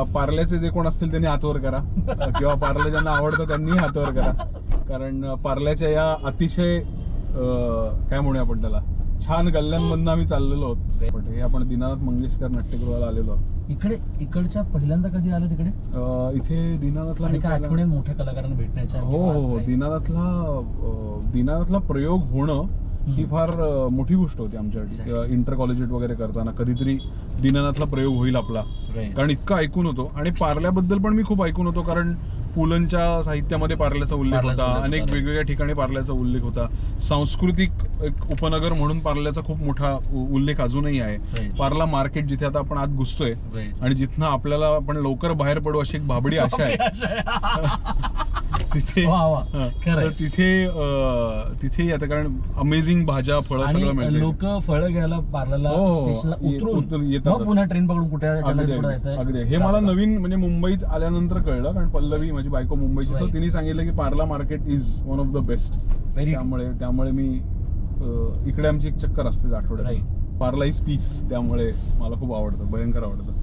पार्ल्याचे जे कोण असतील त्यांनी हात वर करा किंवा पार्ले ज्यांना आवडतं त्यांनी हात वर करा, कारण पार्ल्याच्या या अतिशय काय म्हणूया आपण त्याला छान गल्ल्यांमधून आम्ही चाललेलो आहोत. हे आपण दीनानाथ मंगेशकर नाट्यगृहाला आलेलो आहोत. इकडच्या पहिल्यांदा कधी आलं तिकडे? इथे दीनानाथला आठवणी मोठ्या कलाकारांना भेटण्याच्या. हो, दीनानाथला प्रयोग होणं ही फार मोठी गोष्ट होती आमच्यासाठी. इंटर कॉलेजेट वगैरे करताना कधीतरी दीनानाथला प्रयोग होईल आपला, कारण इतकं ऐकून होतो. आणि पार्ल्याबद्दल पण मी खूप ऐकून होतो, कारण पुलंच्या साहित्यामध्ये पार्ल्याचा उल्लेख होता, अनेक वेगवेगळ्या ठिकाणी पार्ल्याचा उल्लेख होता. सांस्कृतिक एक उपनगर म्हणून पार्ल्याचा खूप मोठा उल्लेख अजूनही आहे. पार्ला मार्केट जिथे आता आपण आत घुसतोय आणि जिथनं आपल्याला आपण लवकर बाहेर पडू अशी एक भाबडी आशा आहे तिथे. तिथे आता कारण अमेझिंग भाज्या फळं सगळं मिळतं. लोक फळं घ्यायला पार्ल्याला येतात, पुन्हा ट्रेन पकडून कुठे. अगदी हे मला नवीन म्हणजे मुंबईत आल्यानंतर कळलं, कारण पल्लवी माझी बायको मुंबईची, तर तिने सांगितलं की Parla market is one of the best. त्यामुळे मी इकडे आमची एक चक्कर असते आठवड्यात. पार्ला इज पीस, त्यामुळे मला खूप आवडतं, भयंकर आवडतं.